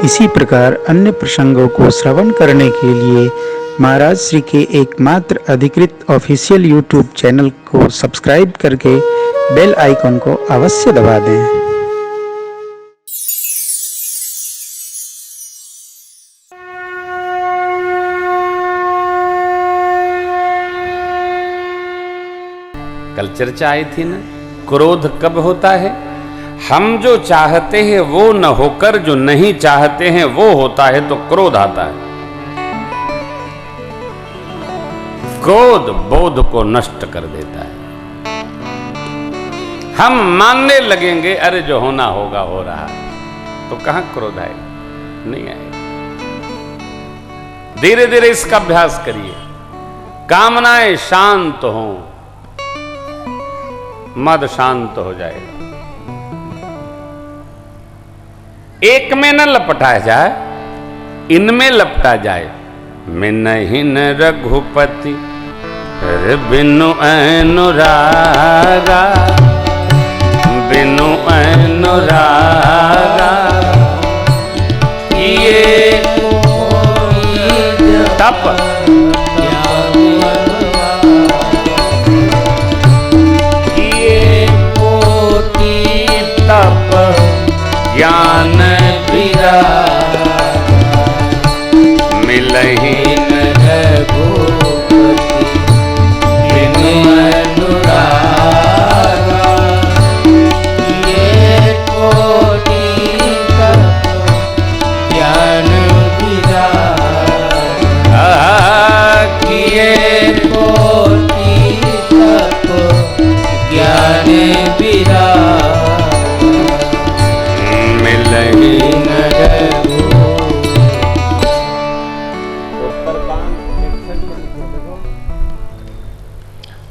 इसी प्रकार अन्य प्रसंगों को श्रवण करने के लिए महाराज श्री के एकमात्र अधिकृत ऑफिशियल यूट्यूब चैनल को सब्सक्राइब करके बेल आइकन को अवश्य दबा दें। कल चर्चा आई थी ना, क्रोध कब होता है? हम जो चाहते हैं वो न होकर जो नहीं चाहते हैं वो होता है तो क्रोध आता है। क्रोध बोध को नष्ट कर देता है। हम मानने लगेंगे अरे जो होना होगा हो रहा, तो कहां क्रोध आएगा? नहीं आएगा। धीरे धीरे इसका अभ्यास करिए। कामनाएं शांत हों, मद शांत हो जाएगा। एक में न लपटा जाए, इनमें लपटा जाए। मैं नहीं न रघुपति बिनु अनुरागा, बिनु अनुरागा ये तप ज्ञान विराग मिलहि न रघुपति बिनु अनुरागा ये कोटि तप ज्ञान विराग किए कोटि तप ज्ञान विराग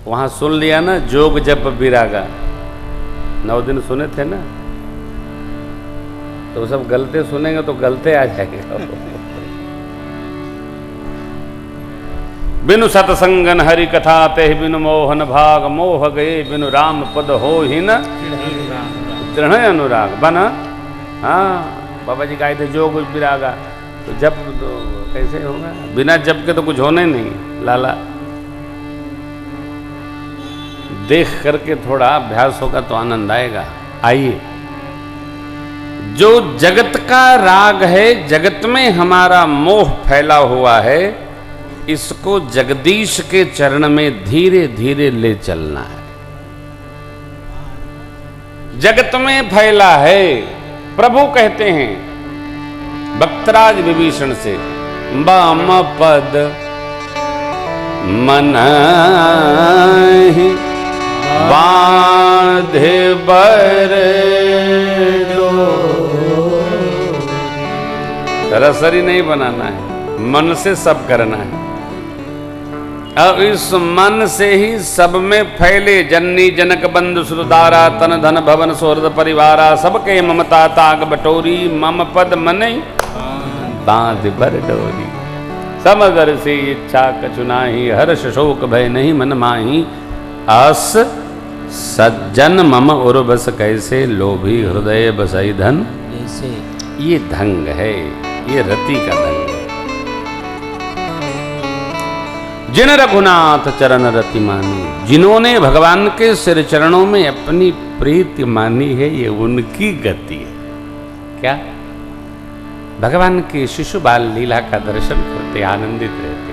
वहां सुन लिया ना, जोग जप विरागा 9 दिन सुने थे ना, तो सब गलते सुनेंगे तो गलते आ जाएंगे। बिनु सतसंगन हरि कथा ते बिनु मोहन भाग, मोह गए बिनु राम पद हो ही न दृढ़ अनुराग बना। हाँ, बाबा जी गाए थे जोग विरागा, तो जप तो कैसे होगा? बिना जप के तो कुछ होना ही नहीं लाला। देख करके थोड़ा अभ्यास होगा तो आनंद आएगा। आइए, जो जगत का राग है, जगत में हमारा मोह फैला हुआ है, इसको जगदीश के चरण में धीरे धीरे ले चलना है। जगत में फैला है, प्रभु कहते हैं भक्तराज विभीषण से, वाम पद मनाहि बांधे बर रसरी नहीं बनाना है, मन से सब करना है। अब इस मन से ही सब में फैले जननी जनक बंधु सुरदारा तन धन भवन सोहृद परिवारा, सबके ममता ताग बटोरी, मम पद मनई बांध बर डोरी। समगर से इच्छा कछु नाही, हर्ष शोक भय नहीं मन माही, आस सज्जन मम उर्वस कैसे, लोभी हृदय बसई धन जैसे। ये ढंग है, ये रति का ढंग है। जिन रघुनाथ चरण रति मानी, जिन्होंने भगवान के सिर चरणों में अपनी प्रीति मानी है, ये उनकी गति है। क्या? भगवान की शिशु बाल लीला का दर्शन करते आनंदित रहते।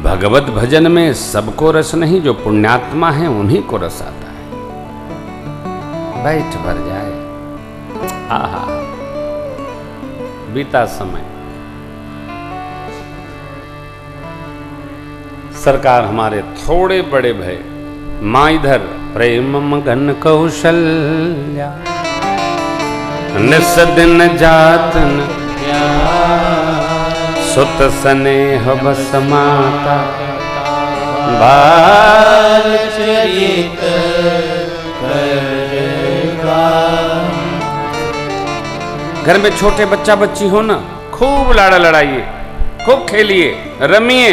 भगवत भजन में सबको रस नहीं, जो पुण्यात्मा है उन्हीं को रस आता है। बैठ भर जाए, आहा बीता समय। सरकार हमारे थोड़े बड़े भय, माँ इधर प्रेम मगन कौशल्या, निस दिन जातन सुत स्नेह बस माता, बाल चरित घर में छोटे बच्चा बच्ची हो ना, खूब लाड़ा लड़ाइए, खूब खेलिए, रमिए,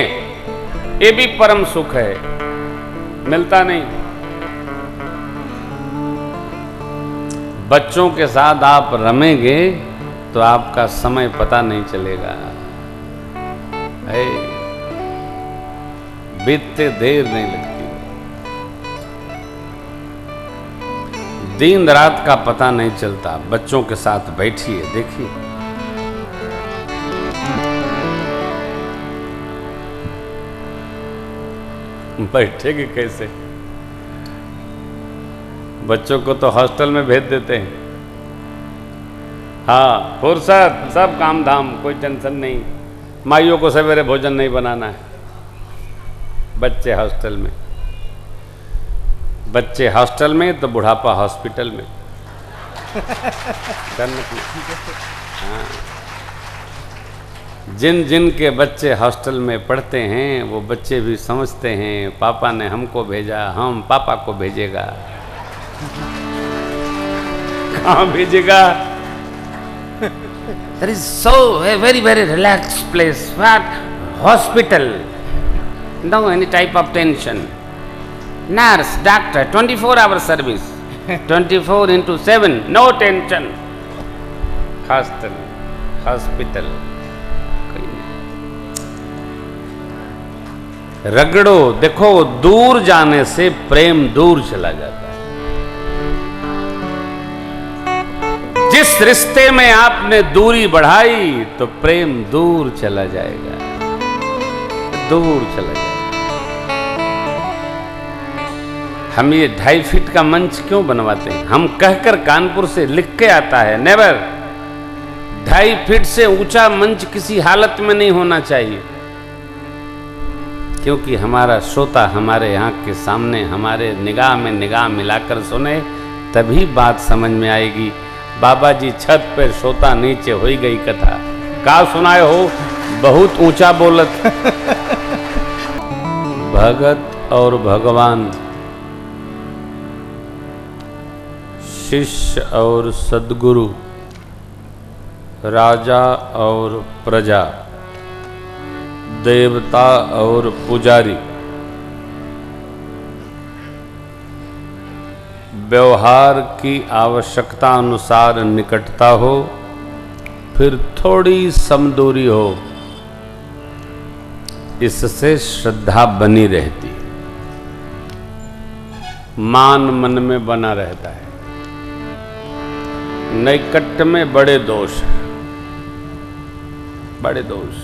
ये भी परम सुख है, मिलता नहीं। बच्चों के साथ आप रमेंगे तो आपका समय पता नहीं चलेगा, बीतते देर नहीं लगती, दिन रात का पता नहीं चलता। बच्चों के साथ बैठिए, देखिए बैठेगी कैसे। बच्चों को तो हॉस्टल में भेज देते हैं, हाँ फुर्सत, सब काम धाम, कोई टेंशन नहीं। माइयों को सवेरे भोजन नहीं बनाना है। बच्चे हॉस्टल में, बच्चे हॉस्टल में तो बुढ़ापा हॉस्पिटल में। हाँ, जिन जिन के बच्चे हॉस्टल में पढ़ते हैं वो बच्चे भी समझते हैं पापा ने हमको भेजा, हम पापा को भेजेगा। कहाँ भेजेगा? There is so a very relaxed place. What? Hospital. No any type of tension. Nurse, doctor, 24-hour service. 24/7, no tension. Hospital. रगड़ो, देखो दूर जाने से प्रेम दूर चला जाता है। जिस रिश्ते में आपने दूरी बढ़ाई तो प्रेम दूर चला जाएगा, दूर चला जाएगा। हम ये 2.5 फीट का मंच क्यों बनवाते हैं? हम कहकर कानपुर से लिख के आता है, नेवर, 2.5 फीट से ऊंचा मंच किसी हालत में नहीं होना चाहिए, क्योंकि हमारा श्रोता हमारे आँख के सामने हमारे निगाह में निगाह मिलाकर सुने, तभी बात समझ में आएगी। बाबा जी छत पर श्रोता नीचे हो गई कथा, का सुनाए हो बहुत ऊंचा बोलत। भगत और भगवान, शिष्य और सद्गुरु, राजा और प्रजा, देवता और पुजारी, व्यवहार की आवश्यकता अनुसार निकटता हो, फिर थोड़ी समदूरी हो, इससे श्रद्धा बनी रहती है, मान मन में बना रहता है। नैकट्य में बड़े दोष हैं, बड़े दोष।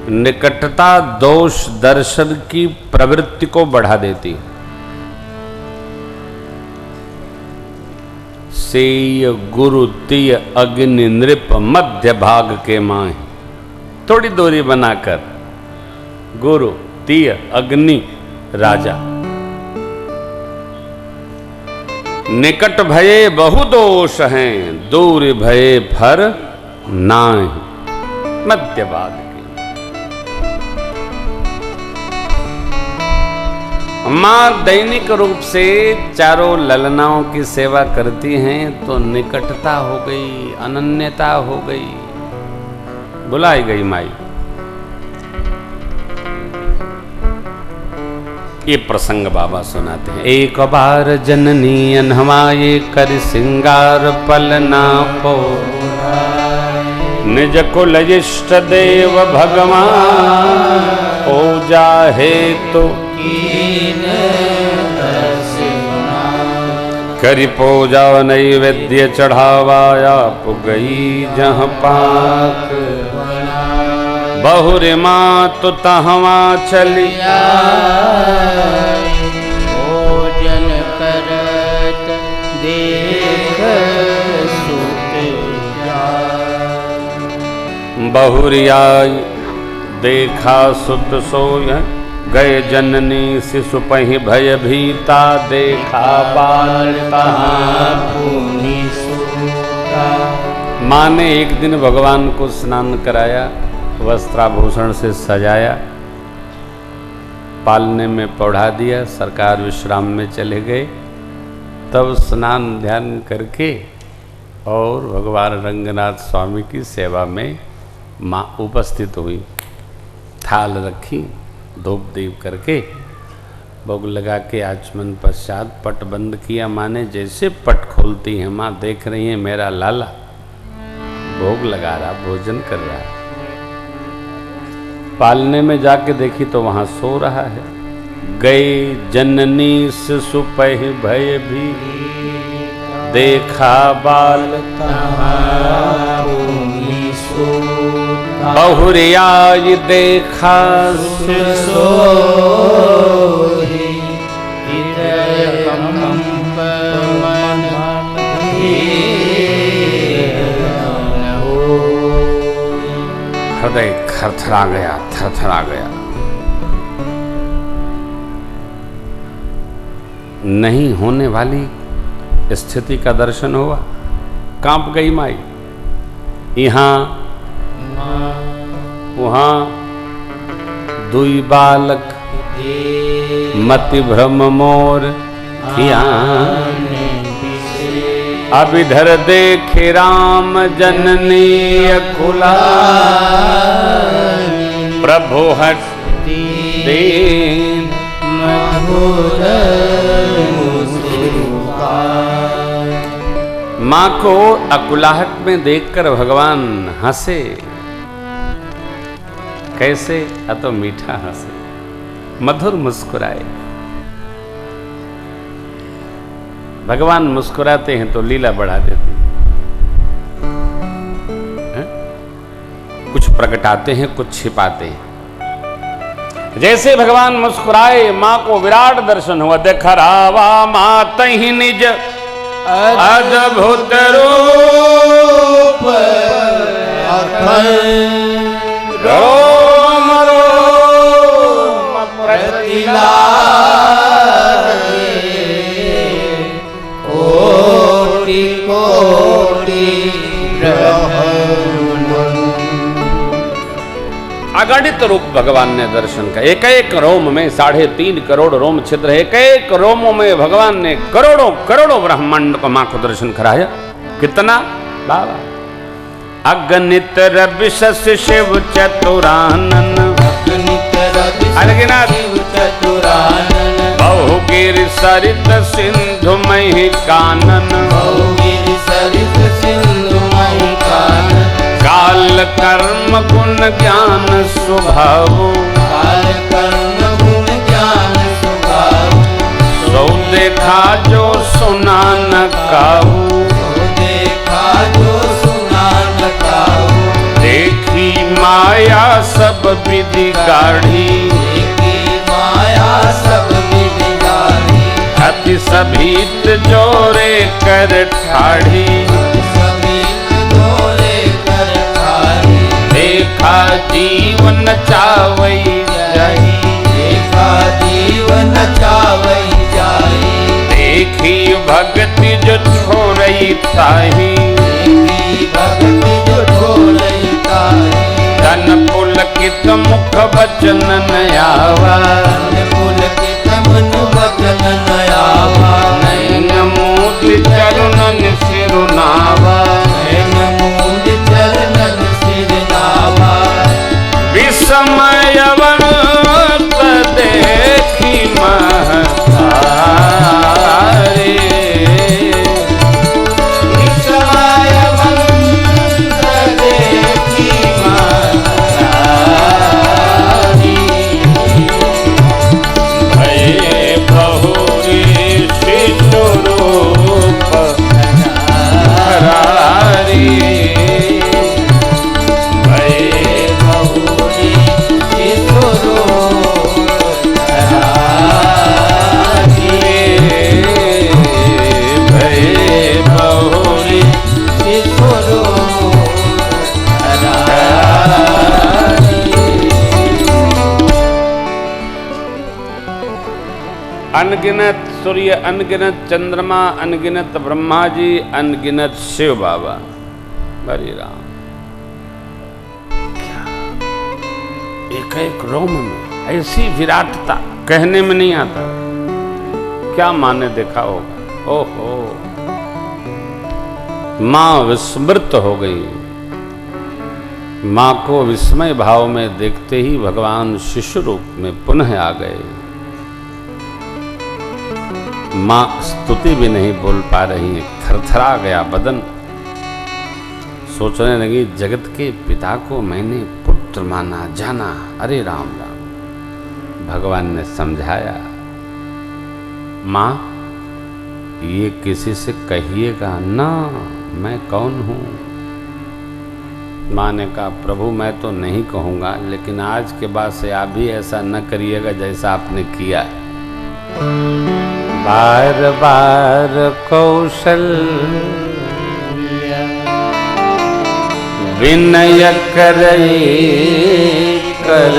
निकटता दोष दर्शन की प्रवृत्ति को बढ़ा देती है। सेय गुरु तिय अग्नि नृप मध्य भाग के माहि, थोड़ी दूरी बनाकर गुरु तिय अग्नि राजा। निकट भये बहु दोष हैं, दूर भये फर नाहि, मध्य भाग। माँ दैनिक रूप से चारों ललनाओं की सेवा करती हैं तो निकटता हो गई, अनन्यता हो गई, बुलाई गई माई। ये प्रसंग बाबा सुनाते हैं। एक बार जननी अनहमाये कर सिंगार पलना पो, निज कुल इष्ट देव भगवान पूजा हेतु करी पूजा नैवेद्य चढ़ावाया पुगई जहाँ पाक, बहुरे माँ तो तहवा चलिया, भोजन करत देख सुत बहुरिया देखा सुत सोय, गए जननी शिशु पहि भय भीता, देखा बाल माँ ने एक दिन भगवान को स्नान कराया, वस्त्राभूषण से सजाया, पालने में पौढ़ा दिया, सरकार विश्राम में चले गए। तब स्नान ध्यान करके और भगवान रंगनाथ स्वामी की सेवा में माँ उपस्थित हुई, थाल रखी, धूप दीप करके भोग लगा के आचमन पश्चात पट बंद किया। माँ ने जैसे पट खोलती है, माँ देख रही है मेरा लाला भोग लगा रहा, भोजन कर रहा है। पालने में जाके देखी तो वहां सो रहा है। गए जननी शिशु पह भय भी, देखा बाल बहुरियाई देखा सो, हृदय थरथरा गया, थरथरा गया। नहीं होने वाली स्थिति का दर्शन हुआ, कांप गई माई। यहाँ वहाँ दुई बालक मति भ्रम मोर किया, अब इधर देखे राम जननी अकुला, प्रभु हट दीन माँ को अकुलाहट में देखकर भगवान हंसे। कैसे? अतो मीठा हंसे, मधुर मुस्कुराए। भगवान मुस्कुराते हैं तो लीला बढ़ा देते हैं, कुछ प्रकटाते हैं, कुछ छिपाते हैं। जैसे भगवान मुस्कुराए, माँ को विराट दर्शन हुआ। देखरावा मात ही निज अद्भुत रूप, रोम रोम प्रतिलागे, कोटि कोटि अगणित रूप भगवान ने दर्शन का। एक एक रोम में 3.5 करोड़ रोम छिद्र है। एक एक रोमों में भगवान ने करोड़ों करोड़ों ब्रह्मांड को मां को दर्शन कराया। कितना बाबा! अगणित रवि शशि शिव चतुरानन, अनगिनत चतुरानन, बहुगिर सरित सिंधु महि कानन, बहुगिर सरित सिंधु महि कानन, काल कर्म गुण ज्ञान स्वभाव, काल कर्म गुण ज्ञान स्वभाव, सो देखा जो सुना न काहू, सो देखा जो सुना न काहू, देखी माया सब विधि गाढ़ी, देखी माया सब विधि गाढ़ी, अति सभीत जोरे कर ठाढ़ी, देखा जीवन चावई जाई, देखा जीवन चावई जाई, देखी भक्ति जो छोड़ई ताही, देखी भक्ति जो छोड़ई ताही, धन पुलकित मुख वचन नयावा, धन पुलकित मुख वचन नयावा, नैन मूल चरणन सिरुनावा, नैन मूल चरणन सिरुनावा, विस्मयवन देखी महतारे, विस्मयवन देखी महतारी, भय बहुरी शिशु रूप हरारी, अनगिनत सूर्य, अनगिनत चंद्रमा, अनगिनत ब्रह्मा जी, अनगिनत शिव बाबा। हरि राम! एक एक रोम में ऐसी विराटता कहने में नहीं आता। क्या माँ ने देखा होगा? ओहो! माँ विस्मृत हो गई। माँ को विस्मय भाव में देखते ही भगवान शिशु रूप में पुनः आ गए। मां स्तुति भी नहीं बोल पा रही है, थरथरा गया बदन। सोचने लगी, जगत के पिता को मैंने पुत्र माना, जाना, अरे राम राम। भगवान ने समझाया, मां ये किसी से कहिएगा ना मैं कौन हूं। मां ने कहा, प्रभु मैं तो नहीं कहूंगा, लेकिन आज के बाद से आप भी ऐसा न करिएगा जैसा आपने किया। बार बार कौशल्या विनय करे कर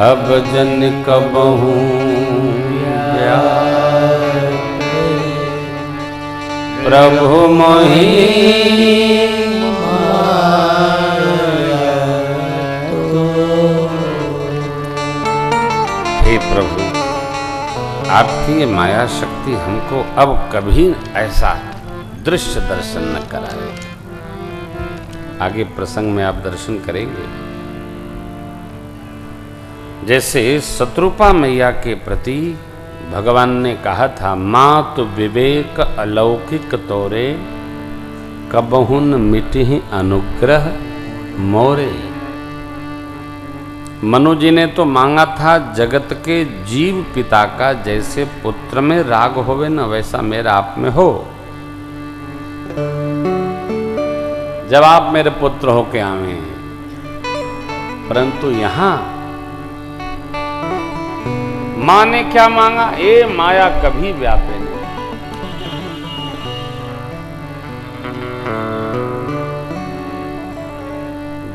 अब जन कबहू प्रभु मोहि हे प्रभु, आपकी ये माया शक्ति हमको अब कभी ऐसा दृश्य दर्शन न कराए। आगे प्रसंग में आप दर्शन करेंगे, जैसे शत्रुपा मैया के प्रति भगवान ने कहा था, मात विवेक अलौकिक तोरे कबहुन मिटहि अनुग्रह मोरे। मनु जी ने तो मांगा था जगत के जीव पिता का जैसे पुत्र में राग होवे न, वैसा मेरा आप में हो। जब आप मेरे पुत्र होके आवे, परंतु यहां मां ने क्या मांगा, ए माया कभी व्यापे नहीं।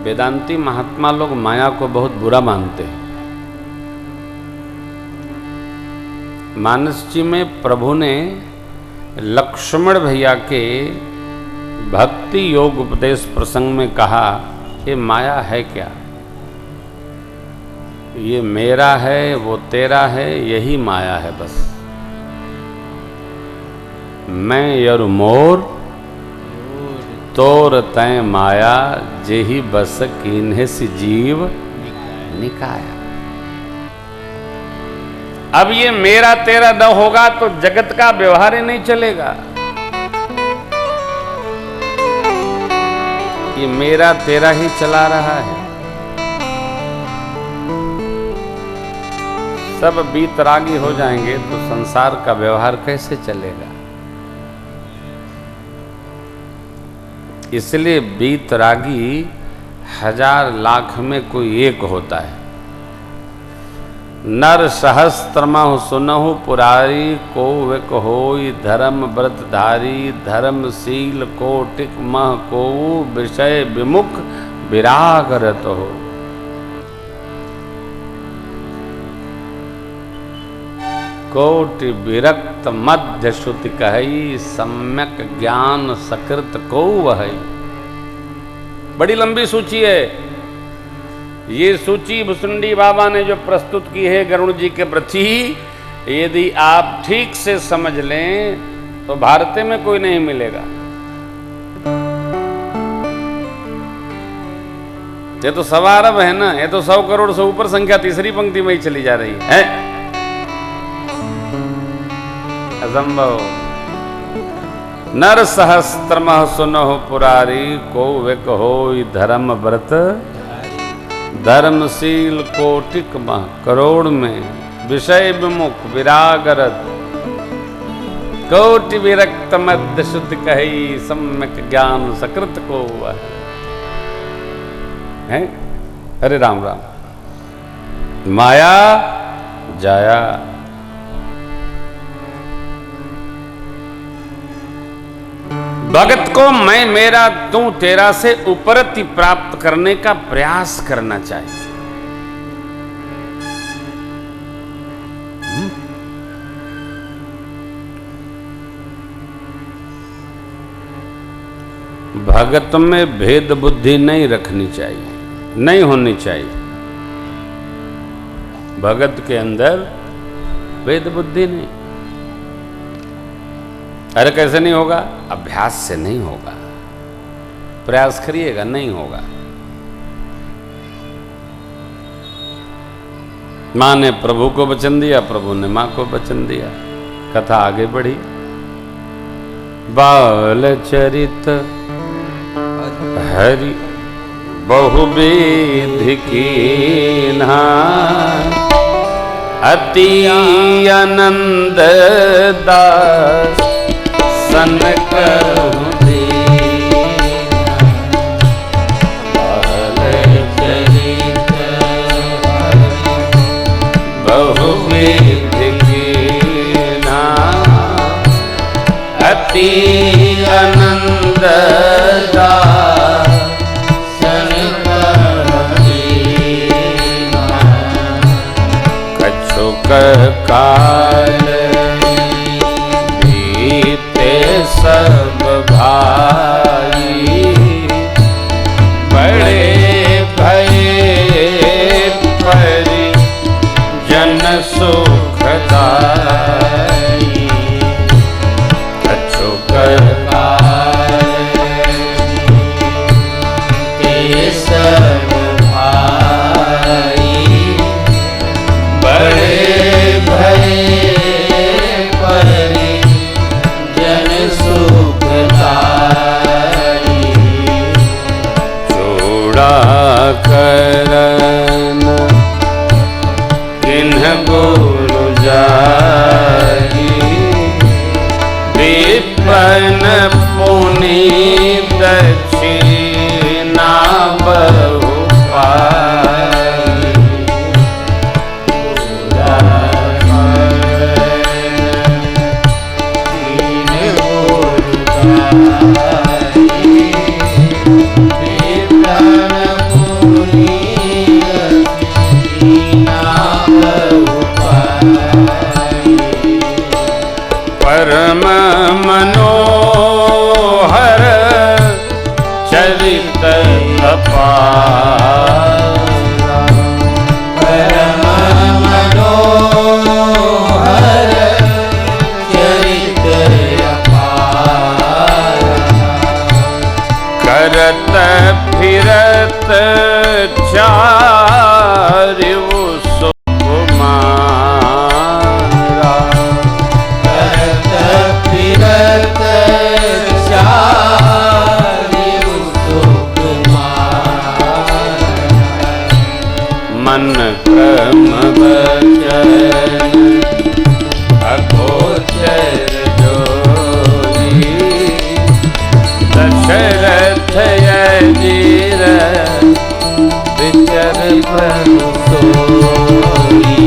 वेदांती महात्मा लोग माया को बहुत बुरा मानते हैं। मानस जी में प्रभु ने लक्ष्मण भैया के भक्ति योग उपदेश प्रसंग में कहा, ये माया है क्या, ये मेरा है वो तेरा है, यही माया है बस। मैं यर मोर तोर तय माया, जेही बस कीन्हे सी जीव निकाया। अब ये मेरा तेरा न होगा तो जगत का व्यवहार ही नहीं चलेगा। ये मेरा तेरा ही चला रहा है। सब बीतरागी हो जाएंगे तो संसार का व्यवहार कैसे चलेगा। इसलिए बीतरागी 1000 लाख में कोई एक होता है। नर सहस्त्रमहु सुनहु पुरारी, को विक होई धर्म व्रतधारी। धर्मशील कोटिक मह को, विषय विमुख विराग रत हो। कोटि विरक्त मध्य श्रुति कही, सम्यक ज्ञान सकृत को वही। बड़ी लंबी सूची है। ये सूची भुसुंडी बाबा ने जो प्रस्तुत की है गरुड़ जी के प्रति, यदि आप ठीक से समझ लें तो भारत में कोई नहीं मिलेगा। ये तो 1.25 अरब है ना, ये तो 100 करोड़ से ऊपर संख्या तीसरी पंक्ति में ही चली जा रही है। असंभव। नर सहस्त्रमह सुनहु पुरारी, को विक होई धर्म व्रत। धर्मशील कोटिक मह, करोड़ में विषय विमुख विरागरत। कोटि विरक्त मध्य शुद्ध कही, सम्यक ज्ञान सकृत को है। हरे राम राम। माया जाया। भगत को मैं मेरा तू तेरा से उपरति प्राप्त करने का प्रयास करना चाहिए। भगत में भेद बुद्धि नहीं रखनी चाहिए, नहीं होनी चाहिए। भगत के अंदर भेद बुद्धि नहीं। अरे कैसे नहीं होगा? अभ्यास से नहीं होगा। प्रयास करिएगा, नहीं होगा। माँ ने प्रभु को वचन दिया, प्रभु ने माँ को वचन दिया। कथा आगे बढ़ी। बाल चरित हरि बहुविधि कीन्हा, अति आनंद दास सन कहु बहुविधि कीन्हा, अति आनंद दास सन कहु दीन्हा। कछुक काल बीते सब भाई, बड़े भये परि जन सुखदाई। कछुक ते सब भाई, बड़े भये परि जन सुखदाई। चूड़ा करन किन्ह गुरु जाई, विपन पुनि दक्षिणा बहु पाई। परम मनोहर चरित अपारा, परम मनोहर चरित अपारा। करत फिरत चारिउ सुकुमारा, करत फिरत चारिउ सुकुमारा। मन क्रम वचन अगोचर जोरी, दशरथ अजीर विचर प्रभु सोई।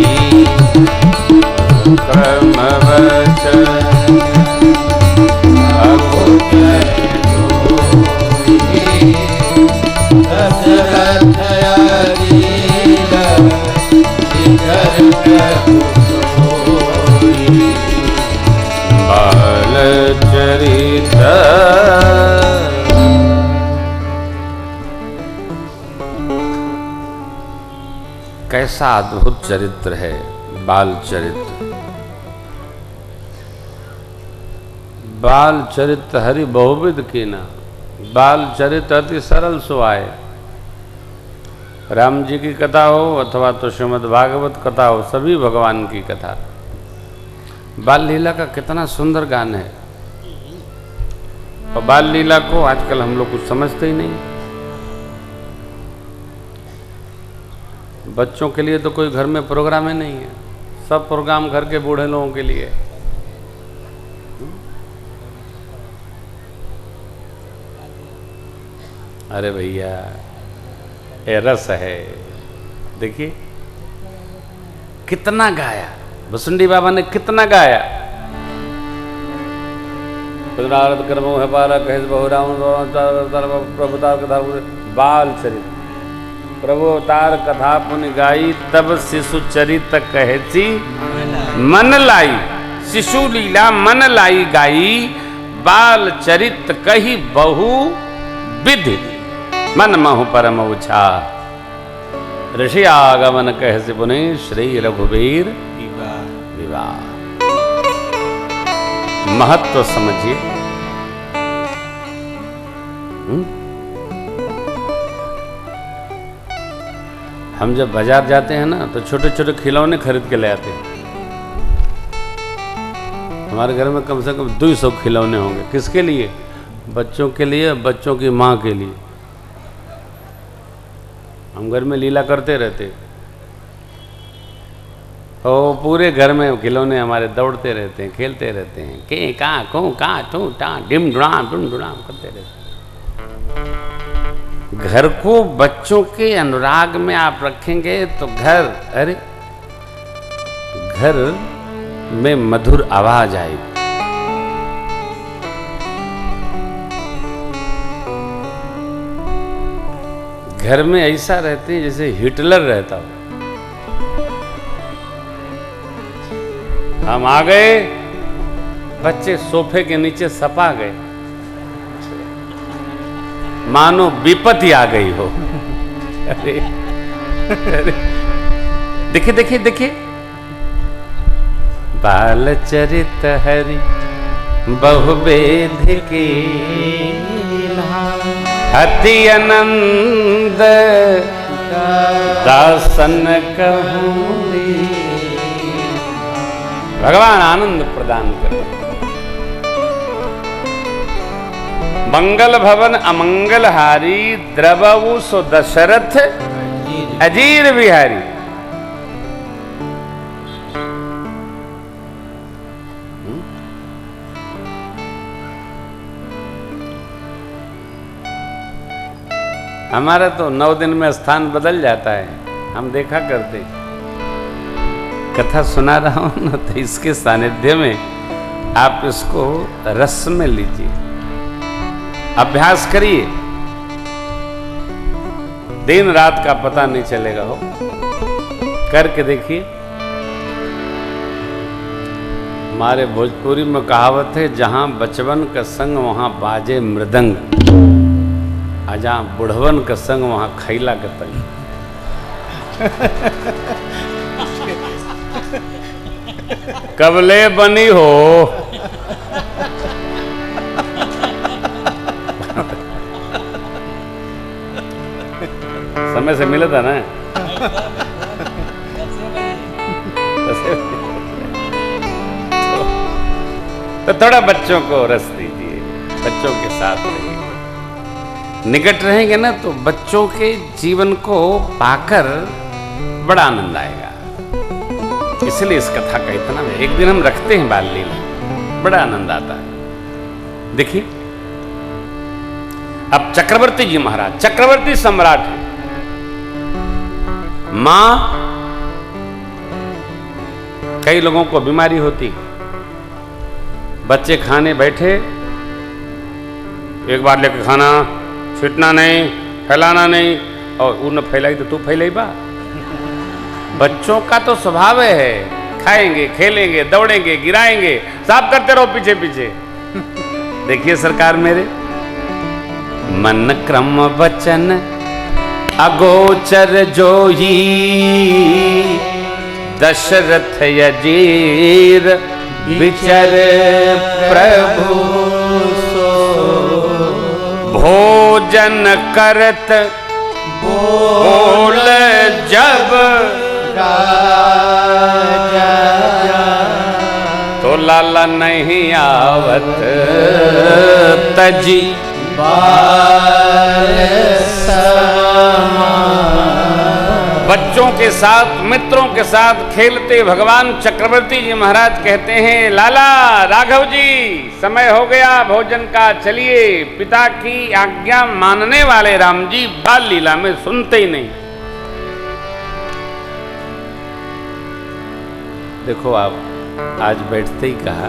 क्रम वचन अगोचर जोरी, दशरथ अजीर विचर प्रभु सोई। बाल चरित कैसा अद्भुत चरित्र है बाल चरित्र। बाल चरित्र हरि बहुविध कीन्हा। बाल चरित्र अति सरल सुहाए। राम जी की कथा हो अथवा तो श्रीमद् भागवत कथा हो, सभी भगवान की कथा। बाल लीला का कितना सुंदर गान है। और बाल लीला को आजकल हम लोग कुछ समझते ही नहीं। बच्चों के लिए तो कोई घर में प्रोग्राम ही नहीं है, सब प्रोग्राम घर के बूढ़े लोगों के लिए। अरे भैया ये रस है। देखिए कितना गाया भुसुंडी बाबा ने, कितना गाया। कर्मो है पारा कहेस बहुराम प्रभुतार कथा बाल चरित। प्रभु अवतार कथा पुनि गाई, तब शिशु चरित कहसी मन लाई। शिशु लीला मन लाई गाई, बाल चरित कही बहु विधि। मन महु परम उछा, ऋषि आगमन कहसी पुनि श्री रघुवीर विवाह। महत्व समझिए। हम जब बाजार जाते हैं ना तो छोटे छोटे खिलौने खरीद के ले आते हैं। हमारे घर में कम से कम 200 खिलौने होंगे। किसके लिए? बच्चों के लिए, बच्चों की माँ के लिए। हम घर में लीला करते रहते और पूरे घर में खिलौने हमारे दौड़ते रहते हैं, खेलते रहते हैं, के का को का टू टा डिम डुड़ाम करते रहते हैं। घर को बच्चों के अनुराग में आप रखेंगे तो घर में मधुर आवाज आएगी। घर में ऐसा रहते हैं जैसे हिटलर रहता हो। हम आ गए, बच्चे सोफे के नीचे सपा गए, मानो विपत्ति आ गई हो। अरे देखिए देखिए देखिए, बाल चरित हरि बहुवेद के अति आनंद दासन कहूँ। भगवान आनंद प्रदान करे। मंगल भवन अमंगल हारी द्रवऊ सो दशरथ अजीर बिहारी। हमारा तो 9 दिन में स्थान बदल जाता है, हम देखा करते। कथा सुना रहा हूं ना, तो इसके सानिध्य में आप इसको रस में लीजिए, अभ्यास करिए, दिन रात का पता नहीं चलेगा। हो करके देखिए। हमारे भोजपुरी में कहावत है, जहां बचवन का संग वहां बाजे मृदंग, आ जहां बुढ़वन का संग वहां खैला का तंग। कबले बनी हो। समय से मिला था ना। तो थोड़ा बच्चों को रस दीजिए, बच्चों के साथ रहिए। निकट रहेंगे ना तो बच्चों के जीवन को पाकर बड़ा आनंद आएगा। इसलिए इस कथा का इतना, एक दिन हम रखते हैं बाल लीला, बड़ा आनंद आता है। देखिए, अब चक्रवर्ती जी महाराज, चक्रवर्ती सम्राट है। मां, कई लोगों को बीमारी होती, बच्चे खाने बैठे, एक बार लेकर खाना, छिटना नहीं, फैलाना नहीं, और वो न फैलाई तो तू फैलाई बा। बच्चों का तो स्वभाव है, खाएंगे, खेलेंगे, दौड़ेंगे, गिराएंगे, साफ करते रहो पीछे पीछे। देखिए सरकार मेरे, मन क्रम वचन अगोचर जोही, दशरथ यजीर विचर प्रभु सो, भोजन करत बोल जब तो लाला नहीं आवत तजी बच्चों के साथ, मित्रों के साथ खेलते भगवान चक्रवर्ती जी महाराज कहते हैं, लाला राघव जी समय हो गया भोजन का, चलिए। पिता की आज्ञा मानने वाले राम जी बाल लीला में सुनते ही नहीं। देखो, आप आज बैठते ही कहा,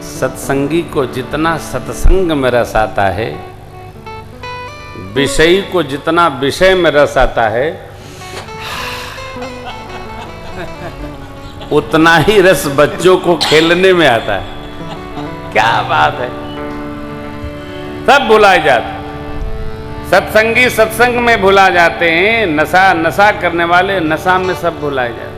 सत्संगी को जितना सत्संग में रस आता है, विषयी को जितना विषय में रस आता है, उतना ही रस बच्चों को खेलने में आता है। क्या बात है, सब भुलाए जाते। सत्संगी सत्संग में भुला जाते हैं, नशा करने वाले नशा में सब भुलाए जाते।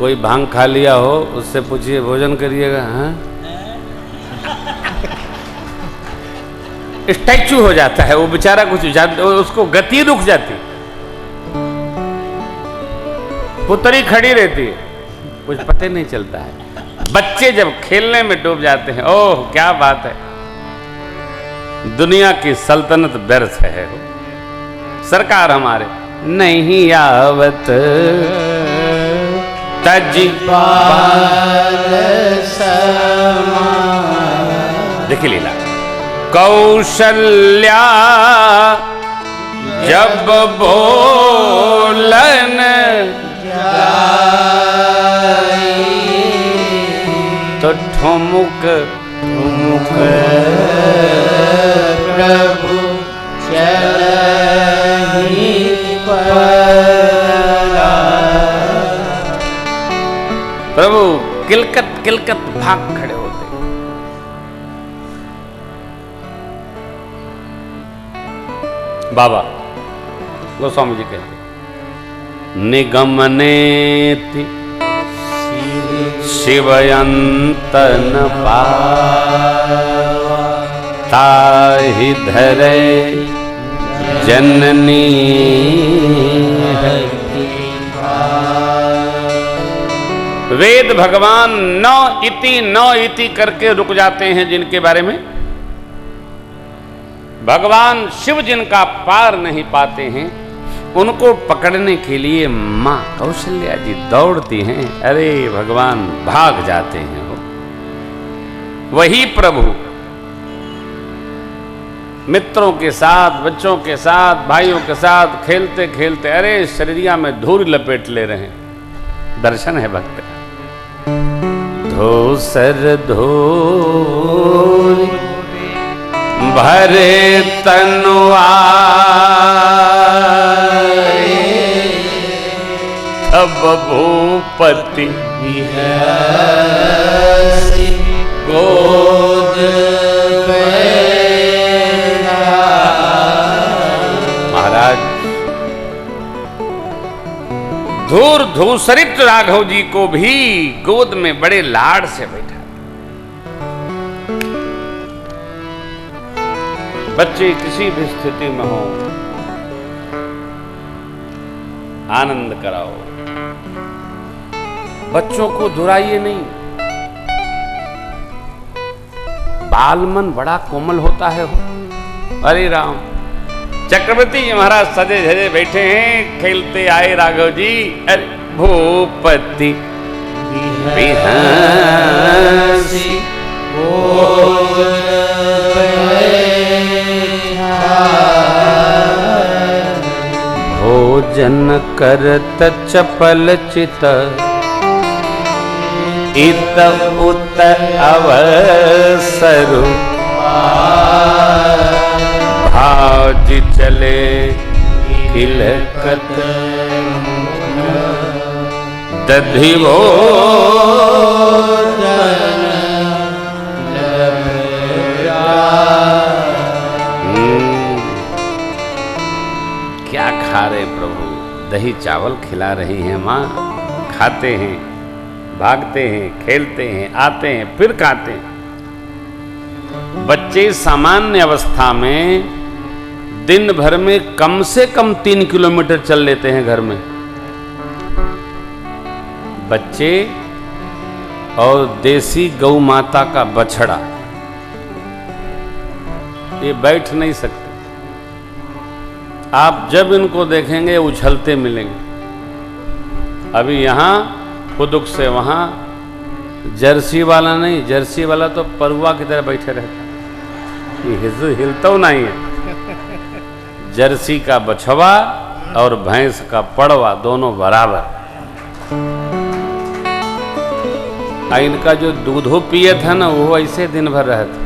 कोई भांग खा लिया हो उससे पूछिए भोजन करिएगा, हाँ? स्टैचू हो जाता है वो बेचारा, कुछ उसको गति रुक जाती, पुतरी खड़ी रहती है, कुछ पता नहीं चलता है। बच्चे जब खेलने में डूब जाते हैं, ओह क्या बात है, दुनिया की सल्तनत व्यर्थ है। सरकार हमारे नहीं आवत तजी देखिए लीला। कौशल्या जब बोलन तो ठुमुक मुख प्रभु चलहि परा। प्रभु किलकत किलकत भाग खड़े होते। बाबा गोस्वामी जी कहते निगमनेति शिवयंतन पावा ताहि धरे जननी वेद भगवान नौ इति करके रुक जाते हैं जिनके बारे में भगवान शिव जिनका पार नहीं पाते हैं, उनको पकड़ने के लिए मां कौशल्या जी दौड़ती हैं। अरे भगवान भाग जाते हैं वो। वही प्रभु मित्रों के साथ, बच्चों के साथ, भाइयों के साथ खेलते खेलते अरे शरीरिया में धूल लपेट ले रहे हैं। दर्शन है भक्त का। धूसर धूल भरे तनुआ तब भूपति गोद महाराज धूर धूसरित राघव जी को भी गोद में बड़े लाड से बैठा। बच्चे किसी भी स्थिति में हो आनंद कराओ, बच्चों को दुराइए नहीं। बाल मन बड़ा कोमल होता है हो। अरे राम चक्रवर्ती जी महाराज सजे धजे बैठे हैं, खेलते आए राघव जी। अरे भूपति बिहसी भोजन करत चपल चित इत उत अवसरु भाज चले किलकत दधिवो क्या खा रहे प्रभु, दही चावल खिला रही हैं माँ। खाते हैं, भागते हैं, खेलते हैं, आते हैं, फिर खाते हैं। बच्चे सामान्य अवस्था में दिन भर में कम से कम 3 किलोमीटर चल लेते हैं घर में। बच्चे और देसी गौ माता का बछड़ा ये बैठ नहीं सकते। आप जब इनको देखेंगे उछलते मिलेंगे। अभी यहाँ खुदुक से वहाँ जर्सी वाला नहीं, जर्सी वाला तो परुआ की तरह बैठे रहता, ये हिलता नहीं है। जर्सी का बछवा और भैंस का पड़वा दोनों बराबर। इनका जो दूधो पिए था ना वो ऐसे दिन भर रहता।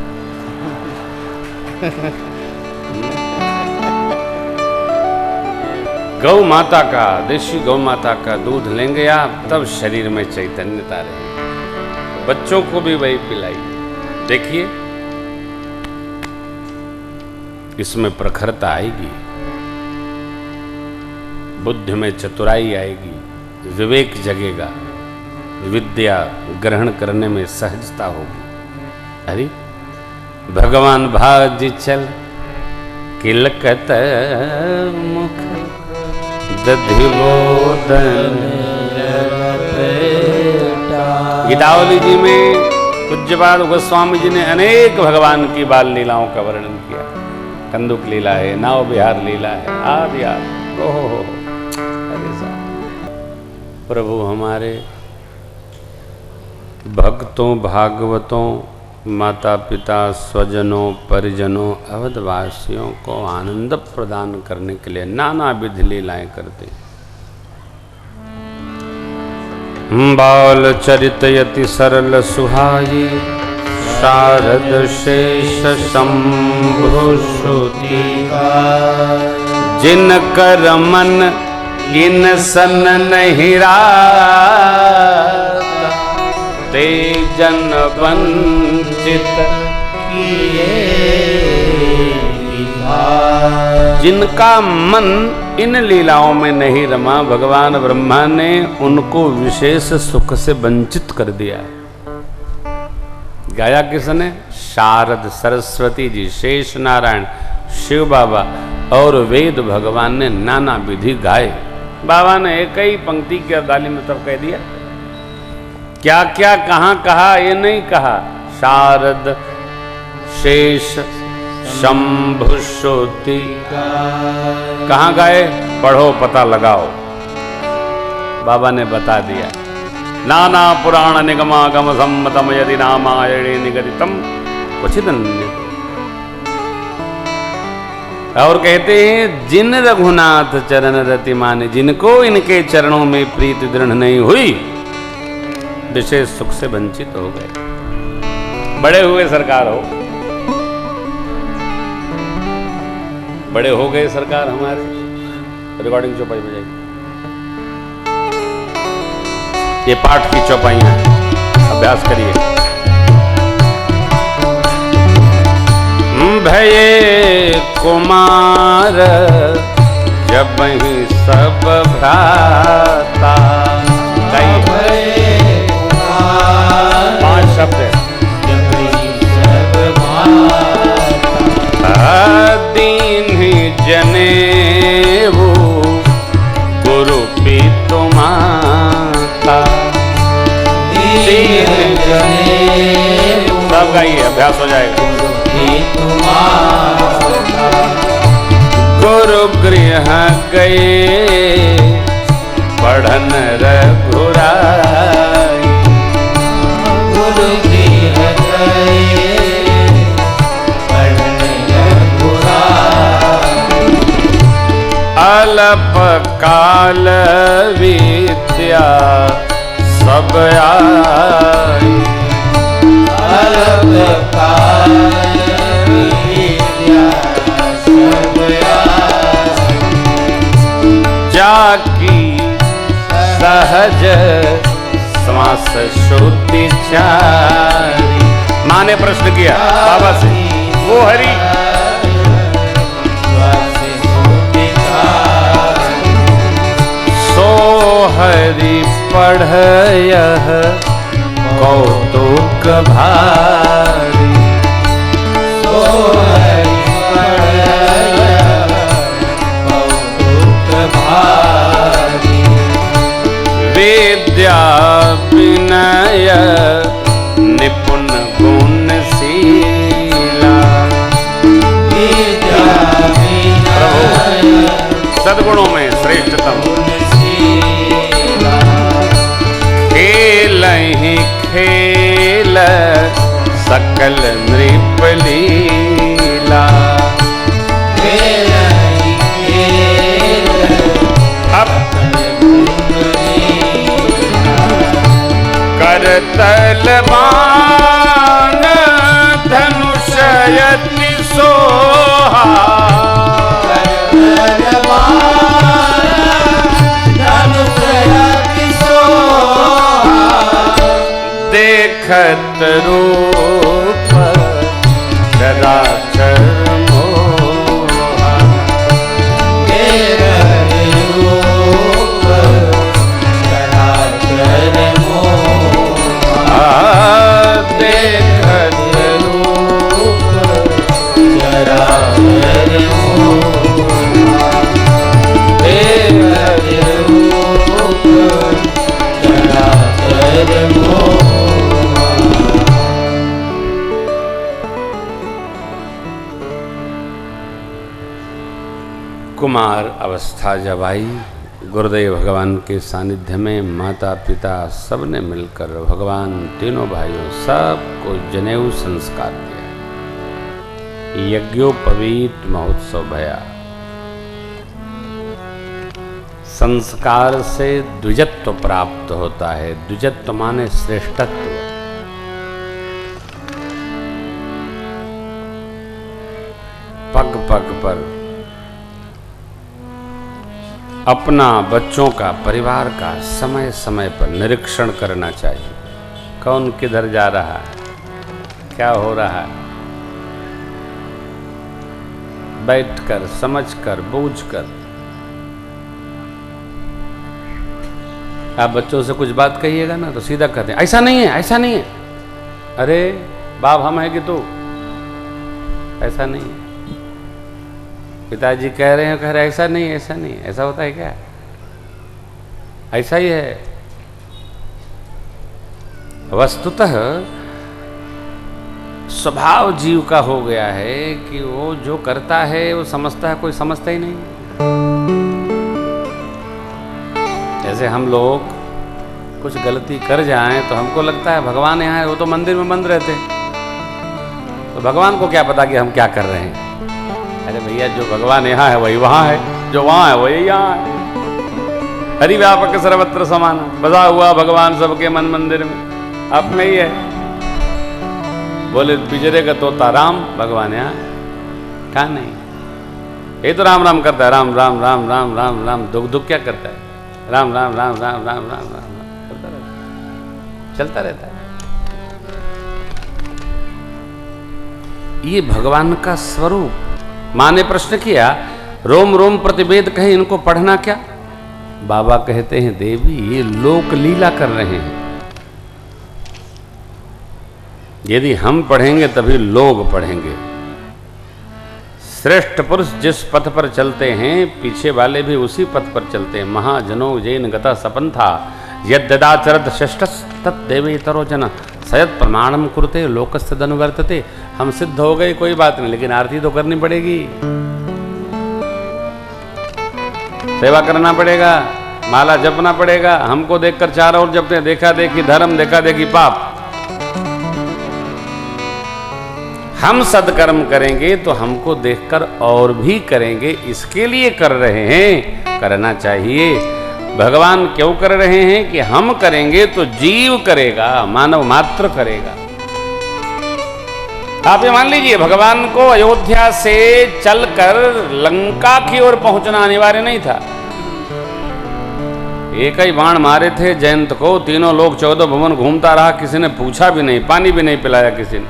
गौ माता का, देशी गौ माता का दूध लेंगे आप तब शरीर में चैतन्यता रहेगी। बच्चों को भी वही पिलाइए। देखिए इसमें प्रखरता आएगी, बुद्धि में चतुराई आएगी, विवेक जगेगा। विद्या ग्रहण करने में सहजता होगी। अरे भगवान भाज चल किलकत मुख दधिबोधन। गीतावली जी में पूज्यपाद गोस्वामी जी ने अनेक भगवान की बाल लीलाओं का वर्णन किया। कंदुक लीला है, नाव विहार लीला है, आदि आदि। ओहो अरे साहब, प्रभु हमारे भक्तों, भागवतों, माता पिता, स्वजनों, परिजनों, अवधवासियों को आनंद प्रदान करने के लिए नाना विधि लीलाएं करते। बाल चरित यति सरल सुहाई, शारद शेष शंभु श्रुति जिन कर मन इन सन नहीं राता, ते जन वंचित किए। जिनका मन इन लीलाओं में नहीं रमा, भगवान ब्रह्मा ने उनको विशेष सुख से वंचित कर दिया। गाया किसने? शारद सरस्वती जी, शेष नारायण, शिव बाबा और वेद भगवान ने नाना विधि गाए। बाबा ने एक ही पंक्ति की अरदाली में तब कह दिया, क्या क्या कहाँ कहा ये नहीं कहा। शारद शेष शंभु श्रुति कहाँ गाए? पढ़ो पता लगाओ। बाबा ने बता दिया, नाना पुराण निगमागम सम्मतम यदि रामायणे निगदितम क्वचिदन्य। और कहते हैं, जिन रघुनाथ चरण रति माने, जिनको इनके चरणों में प्रीति दृढ़ नहीं हुई, विशेष सुख से वंचित हो गए। बड़े हुए सरकार हो, बड़े हो गए सरकार हमारे। रिकॉर्डिंग चौपाई बजाएगी, ये पाठ की चौपाइयां हैं, अभ्यास करिए। भये कुमार जब ही सब भ्राता, पांच शब्द है। दीन जनेऊ गुरु पितु माता, दीन जनेऊ। सब गाइए, अभ्यास हो जाएगा। गुरु गृह गए पढ़न रघुराई, गुरु गृह गए पढ़न रघुराई। अल्प काल विद्या सब आई, अल्प काल विद्या सब आई। जाकी सहज समास श्रुति चारी। माँ ने प्रश्न किया बाबा से, वो हरि सो हरि पढ़य कौतुक भारी, सो हरि पढ़य कौतुक भारी। विद्या विनय निपुण गुणशीला, विद्या विनय सद्गुणों में श्रेष्ठतम। खेल ही खेल सकल नृप लीला, करतल बाण धनुष यति सोहा, करतल बाण धनुष यति सोहा। देखत रूप चराचर मोहा, देखत रूप चराचर मोहा। कुमार अवस्था जब आई, गुरुदेव भगवान के सानिध्य में माता पिता सब ने मिलकर भगवान तीनों भाइयों सबको जनेऊ संस्कार दिया। यज्ञोपवीत महोत्सव भया। संस्कार से द्विजत्व प्राप्त होता है। द्विजत्व माने श्रेष्ठत्व। पग पग पर अपना, बच्चों का, परिवार का समय समय पर निरीक्षण करना चाहिए। कौन किधर जा रहा है, क्या हो रहा है, बैठकर, समझकर, बूझकर। आप बच्चों से कुछ बात कहिएगा ना तो सीधा कहते हैं ऐसा नहीं है, ऐसा नहीं है। अरे बाप हम है कि तू, ऐसा नहीं है। पिताजी कह रहे हैं, कह रहे ऐसा नहीं, ऐसा नहीं, ऐसा होता है क्या? ऐसा ही है। वस्तुतः स्वभाव जीव का हो गया है कि वो जो करता है वो समझता है, कोई समझता ही नहीं। जैसे हम लोग कुछ गलती कर जाएं तो हमको लगता है भगवान यहाँ है, वो तो मंदिर में बंद रहते हैं, तो भगवान को क्या पता कि हम क्या कर रहे हैं। अरे भैया, जो भगवान यहाँ है वही वहाँ है, जो वहाँ है वही यहाँ है। हरि व्यापक सर्वत्र समान, बसा हुआ भगवान सबके मन मंदिर में, आप में ही है। बोले पिंजरे का तोता राम, भगवान यहाँ है, कहाँ नहीं। ये तो राम राम करता है, राम राम राम राम राम राम। दुख दुख क्या करता है? राम राम राम राम राम राम राम करता रहता है, चलता रहता है। ये भगवान का स्वरूप। माँ ने प्रश्न किया, रोम रोम प्रतिवेद कहे, इनको पढ़ना क्या? बाबा कहते हैं, देवी ये लोक लीला कर रहे हैं। यदि हम पढ़ेंगे तभी लोग पढ़ेंगे। श्रेष्ठ पुरुष जिस पथ पर चलते हैं, पीछे वाले भी उसी पथ पर चलते हैं। महाजनो जैन गता सपंथा यद्यदाचरत श्रेष्ठस् तद्देवेतरो जन सयत प्रमाणम कुरुते लोकस्थ अनुवर्तते। हम सिद्ध हो गए, कोई बात नहीं, लेकिन आरती तो करनी पड़ेगी, सेवा करना पड़ेगा, माला जपना पड़ेगा। हमको देखकर चार और जपते हैं, देखा देखी धर्म, देखा देखी पाप। हम सदकर्म करेंगे तो हमको देखकर और भी करेंगे, इसके लिए कर रहे हैं, करना चाहिए। भगवान क्यों कर रहे हैं कि हम करेंगे तो जीव करेगा, मानव मात्र करेगा। आप ये मान लीजिए, भगवान को अयोध्या से चलकर लंका की ओर पहुंचना अनिवार्य नहीं था। एक ही बाण मारे थे जयंत को, तीनों लोग 14 भुवन घूमता रहा, किसी ने पूछा भी नहीं, पानी भी नहीं पिलाया किसी ने।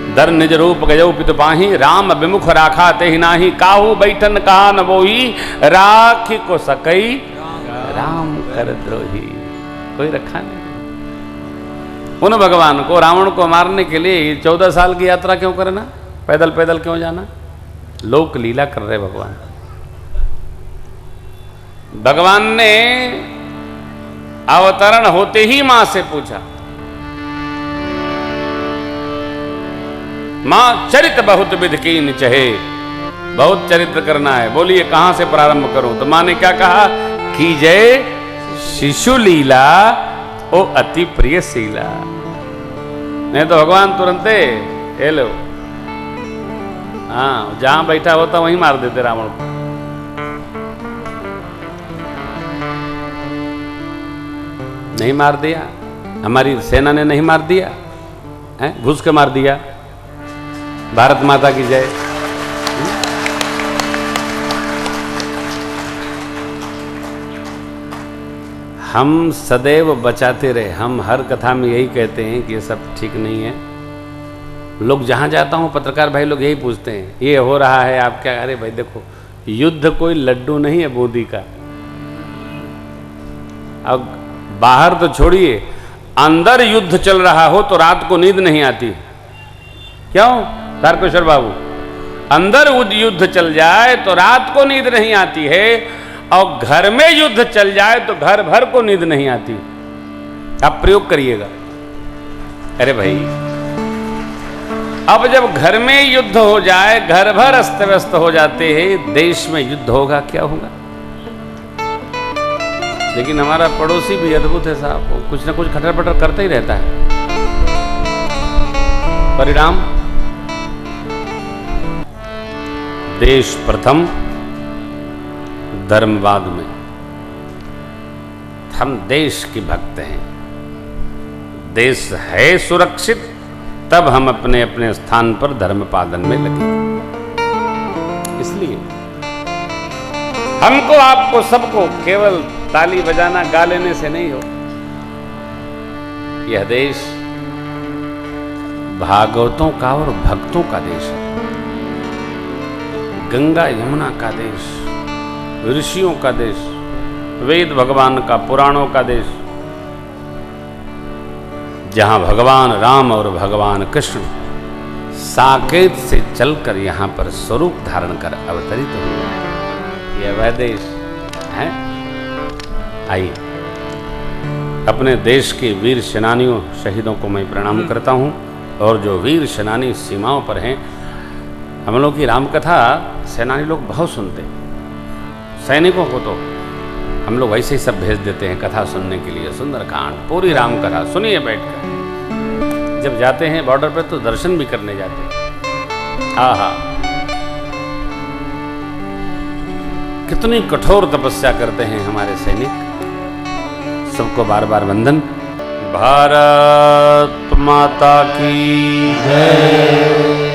दर निज रूप गजौ पितु पाही, राम विमुख राखा ते ही नाही, काहू बैठन कहा न बोही, राखी को सकई राम कर द्रोही। कोई रखा नहीं। उन भगवान को, रावण को मारने के लिए 14 साल की यात्रा क्यों करना? पैदल पैदल क्यों जाना? लोक लीला कर रहे भगवान। भगवान ने अवतरण होते ही मां से पूछा, मां चरित बहुत विध कीन चहे, बहुत चरित्र करना है, बोलिए कहां से प्रारंभ करूं? तो मां ने क्या कहा? कीजय शिशु लीला ओ अति प्रिय शीला। नहीं तो भगवान तुरंते ये लो, हाँ, जहां बैठा होता वहीं मार देते रावण को। नहीं मार दिया, हमारी सेना ने नहीं मार दिया है, घुस के मार दिया। भारत माता की जय। हम सदैव बचाते रहे। हम हर कथा में यही कहते हैं कि ये सब ठीक नहीं है। लोग जहां जाता हूं, पत्रकार भाई लोग यही पूछते हैं, ये हो रहा है आप क्या? अरे भाई देखो, युद्ध कोई लड्डू नहीं है बूंदी का। अब बाहर तो छोड़िए, अंदर युद्ध चल रहा हो तो रात को नींद नहीं आती। क्यों तारकेश्वर बाबू? अंदर युद्ध चल जाए तो रात को नींद नहीं आती है, और घर में युद्ध चल जाए तो घर भर को नींद नहीं आती। आप प्रयोग करिएगा। अरे भाई, अब जब घर में युद्ध हो जाए, घर भर अस्त व्यस्त हो जाते हैं, देश में युद्ध होगा क्या होगा। लेकिन हमारा पड़ोसी भी अद्भुत है साहब, वो कुछ ना कुछ खटर पटर करता ही रहता है। परिणाम देश प्रथम, धर्म बाद में। हम देश के भक्त हैं, देश है सुरक्षित, तब हम अपने अपने स्थान पर धर्म पालन में लगे। इसलिए हमको, आपको, सबको केवल ताली बजाना, गा लेने से नहीं हो। यह देश भागवतों का और भक्तों का देश है, गंगा यमुना का देश, ऋषियों का देश, वेद भगवान का, पुराणों का देश, जहां भगवान राम और भगवान कृष्ण साकेत से चलकर यहां पर स्वरूप धारण कर अवतरित हुए। यह वह देश है। आइए, अपने देश के वीर सेनानियों, शहीदों को मैं प्रणाम करता हूं। और जो वीर सेनानी सीमाओं पर हैं, हम लोग की रामकथा सेनानी लोग बहुत सुनते हैं। सैनिकों को तो हम लोग वैसे ही सब भेज देते हैं कथा सुनने के लिए। सुंदरकांड, पूरी राम कथा सुनिए बैठकर। जब जाते हैं बॉर्डर पर तो दर्शन भी करने जाते हैं। आहा, कितनी कठोर तपस्या करते हैं हमारे सैनिक। सबको बार बार वंदन। भारत माता की जय।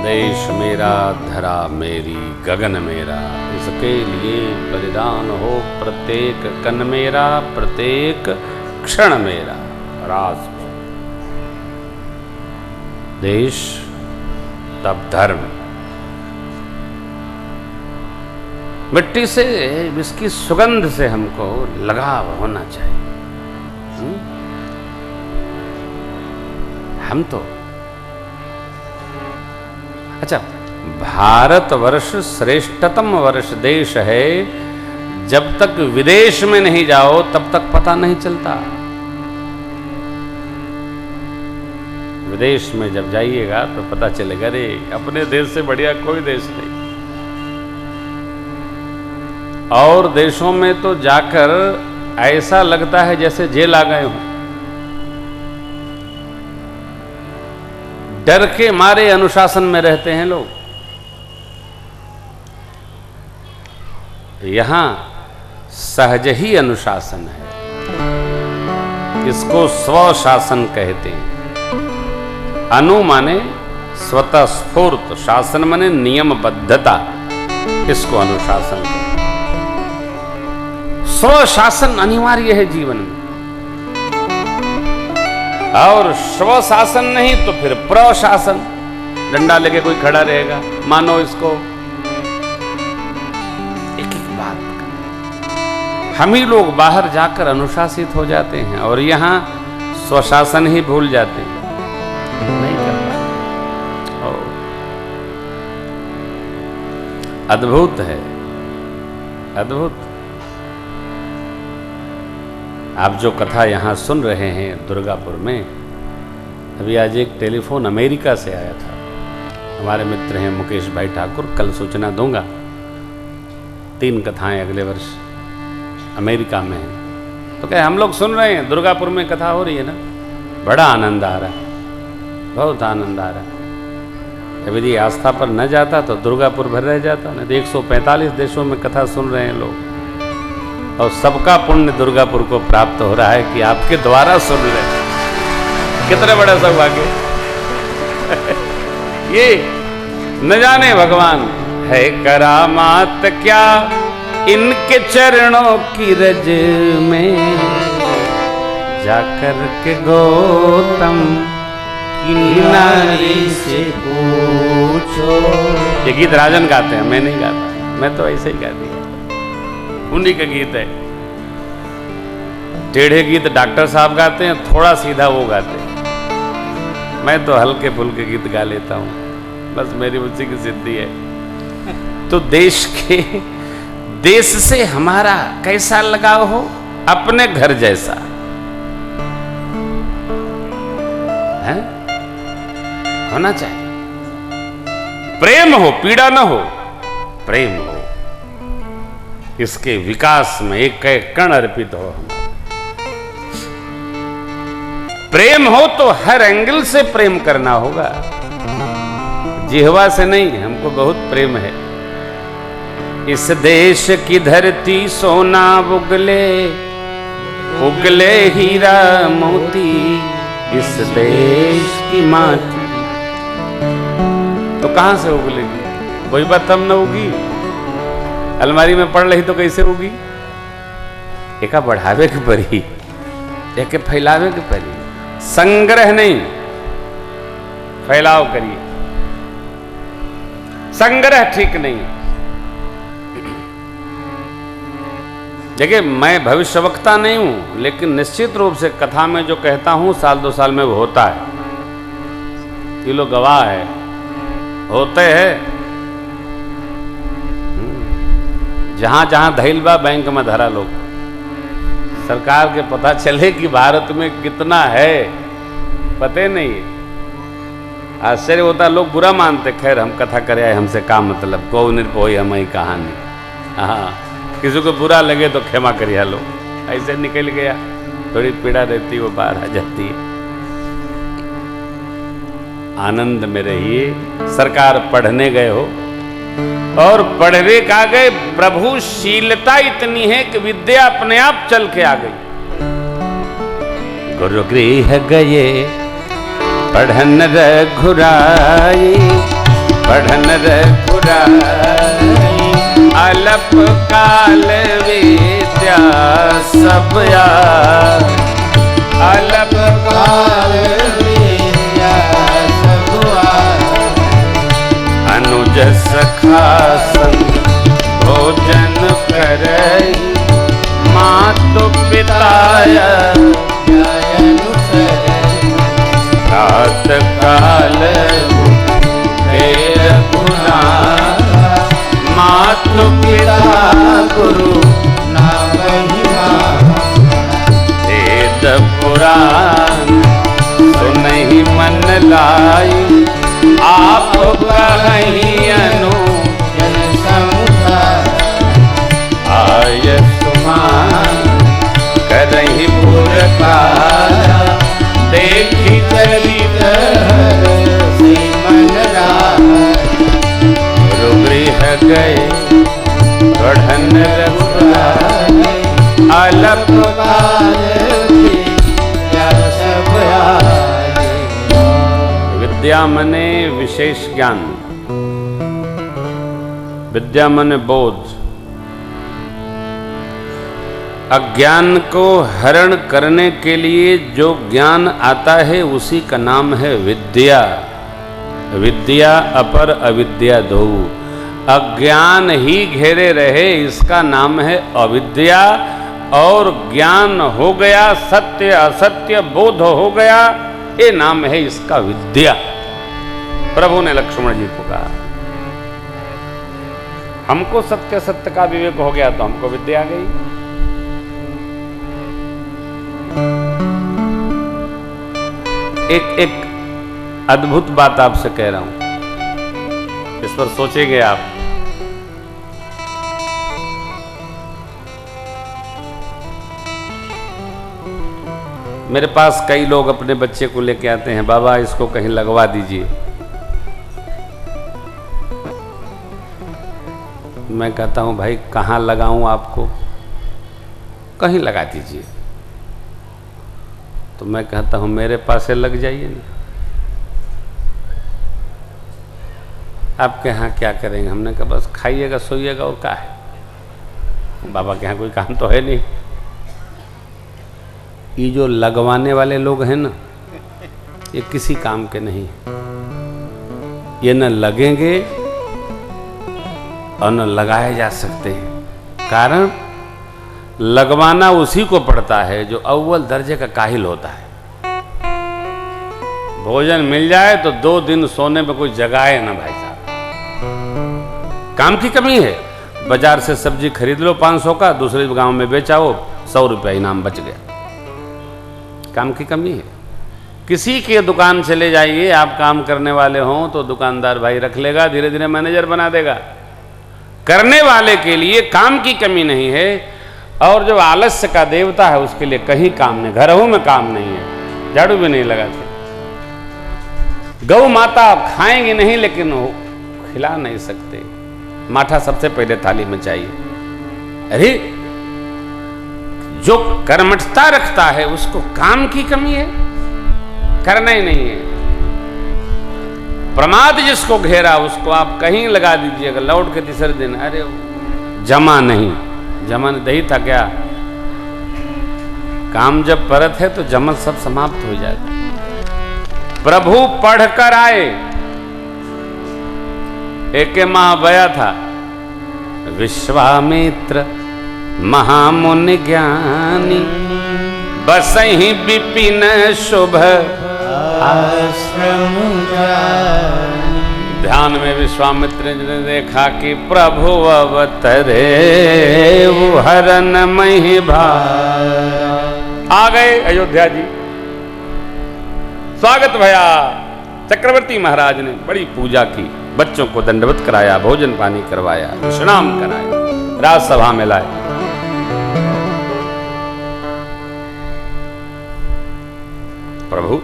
देश मेरा, धरा मेरी, गगन मेरा, इसके लिए बलिदान हो प्रत्येक कण मेरा, प्रत्येक क्षण मेरा। राष्ट्र, देश, तब धर्म। मिट्टी से, इसकी सुगंध से हमको लगाव होना चाहिए। हम तो, अच्छा, भारतवर्ष श्रेष्ठतम वर्ष देश है। जब तक विदेश में नहीं जाओ तब तक पता नहीं चलता। विदेश में जब जाइएगा तो पता चलेगा, रे अपने देश से बढ़िया कोई देश नहीं। और देशों में तो जाकर ऐसा लगता है जैसे जेल आ गए हों। डर के मारे अनुशासन में रहते हैं लोग। यहां सहज ही अनुशासन है, इसको स्वशासन कहते हैं। अनु माने स्वतः स्फूर्त, शासन माने नियमबद्धता, इसको अनुशासन कहते हैं। स्वशासन अनिवार्य है जीवन में, और स्वशासन नहीं तो फिर प्रशासन। डंडा लेके कोई खड़ा रहेगा, मानो इसको। एक एक बात, हम ही लोग बाहर जाकर अनुशासित हो जाते हैं और यहां स्वशासन ही भूल जाते हैं, नहीं कर पाते। अद्भुत है, अद्भुत। आप जो कथा यहाँ सुन रहे हैं दुर्गापुर में, अभी आज एक टेलीफोन अमेरिका से आया था। हमारे मित्र हैं मुकेश भाई ठाकुर, कल सूचना दूंगा। 3 कथाएं अगले वर्ष अमेरिका में हैं। तो क्या हम लोग सुन रहे हैं, दुर्गापुर में कथा हो रही है ना, बड़ा आनंद आ रहा है, बहुत आनंद आ रहा है। जब यदि आस्था पर न जाता तो दुर्गापुर भर रह जाता। नहीं तो 145 देशों में कथा सुन रहे हैं लोग, और सबका पुण्य दुर्गापुर को प्राप्त हो रहा है कि आपके द्वारा सुन रहे हैं। कितना बड़ा सौभाग्य। ये न जाने भगवान है करामात क्या इनके चरणों की रज में, जाकर के गौतम की नारी से पूछो। ये गीत राजन गाते हैं, मैं नहीं गाता, मैं तो ऐसे ही गाती हूँ। उन्हीं का गीत है। टेढ़े गीत डॉक्टर साहब गाते हैं, थोड़ा सीधा वो गाते हैं। मैं तो हल्के फुल्के गीत गा लेता हूँ, बस मेरी उसी की सिद्धि है। तो देश से हमारा कैसा लगाव हो, अपने घर जैसा है होना चाहिए। प्रेम हो, पीड़ा न हो, प्रेम हो, इसके विकास में एक एक कण अर्पित हो। प्रेम हो तो हर एंगल से प्रेम करना होगा, जिह्वा से नहीं। हमको बहुत प्रेम है। इस देश की धरती सोना उगले, उगले हीरा मोती, इस देश की माटी। तो कहां से उगलेगी? वही बात तब न होगी। अलमारी में पड़ रही तो कैसे होगी? एक बढ़ावे के परी, एक फैलावे के परी। संग्रह नहीं, फैलाव करिए। संग्रह ठीक नहीं। देखिए, मैं भविष्यवक्ता नहीं हूं, लेकिन निश्चित रूप से कथा में जो कहता हूं साल 2 साल में वो होता है। ये लोग गवाह है, होते हैं। जहां जहां धैल बा बैंक में धरा लोग। सरकार के पता चले कि भारत में कितना है, पते नहीं। आश्चर्य होता, लोग बुरा मानते। खैर, हम कथा करे आए, हमसे का मतलब, को निर्पोई हमारी कहानी। हाँ, किसी को बुरा लगे तो क्षमा करिए लो, ऐसे निकल गया। थोड़ी पीड़ा रहती, वो बाहर आ जाती है। आनंद में रहिए। सरकार पढ़ने गए हो और पढ़ने का गए, प्रभुशीलता इतनी है कि विद्या अपने आप चल के आ गई। गुरु गृह गए पढ़न रघुराई, पढ़न रघुराई, अल्प काल विद्या सब यार, अल्प काल विद्या सब यार। अनुज सखा संग भोजन करई, मातु पिताय प्रात काल मातु पिता गुरु वेद पुराण सुनहि मन लाई, आप कहीं अनु जन समुदाय, आय सुमान करहि पुरकार, देखी चरित से मन राय। गुरु गृह गए पढ़न रघुराई, अल्प काल विद्या सब याई। विद्या मने विशेष ज्ञान, विद्या मने बोध। अज्ञान को हरण करने के लिए जो ज्ञान आता है उसी का नाम है विद्या। विद्या अपर अविद्या दो। अज्ञान ही घेरे रहे, इसका नाम है अविद्या। और ज्ञान हो गया, सत्य असत्य बोध हो गया, ये नाम है इसका विद्या। प्रभु ने लक्ष्मण जी को कहा, हमको सत्य सत्य का विवेक हो गया तो हमको विद्या आ गई। एक अद्भुत बात आपसे कह रहा हूं, इस पर सोचेंगे आप। मेरे पास कई लोग अपने बच्चे को लेके आते हैं, बाबा इसको कहीं लगवा दीजिए। मैं कहता हूं भाई कहाँ लगाऊं आपको? कहीं लगा दीजिए। तो मैं कहता हूं मेरे पास से लग जाइए ना। आपके यहाँ क्या करेंगे? हमने कहा बस खाइएगा सोइएगा और क्या है। बाबा के यहाँ कोई काम तो है नहीं। ये जो लगवाने वाले लोग हैं ना, ये किसी काम के नहीं। ये न लगेंगे और न लगाए जा सकते हैं। कारण लगवाना उसी को पड़ता है जो अव्वल दर्जे का काहिल होता है। भोजन मिल जाए तो 2 दिन सोने में कोई जगाए ना भाई साहब। काम की कमी है। बाजार से सब्जी खरीद लो 500 का, दूसरे गांव में बेचाओ 100 रुपया इनाम बच गया। काम की कमी है। किसी के दुकान चले जाइए, आप काम करने वाले हों तो दुकानदार भाई रख लेगा, धीरे धीरे मैनेजर बना देगा। करने वाले के लिए काम की कमी नहीं है, और जो आलस्य का देवता है उसके लिए कहीं काम नहीं, घरों में काम नहीं है, झाड़ू भी नहीं लगाते। गौ माता खाएंगे नहीं लेकिन वो खिला नहीं सकते, माठा सबसे पहले थाली में चाहिए। अरे जो कर्मठता रखता है उसको काम की कमी है, करना ही नहीं है। प्रमाद जिसको घेरा उसको आप कहीं लगा दीजिएगा, लौट के तीसरे दिन अरे जमा नहीं, जमा नहीं था क्या? काम जब परत है तो जमा सब समाप्त हो जाता। प्रभु पढ़कर आए, एक माह बया था, विश्वामित्र महामुनि ज्ञानी, बसहि विपिन शुभ आश्रम जानी। ध्यान में विश्वामित्र जी ने देखा कि प्रभु अवतरे हरन मही भार। आ गए अयोध्या जी, स्वागत भया। चक्रवर्ती महाराज ने बड़ी पूजा की, बच्चों को दंडवत कराया, भोजन पानी करवाया, विश्राम कराया, राजसभा में लाए। प्रभु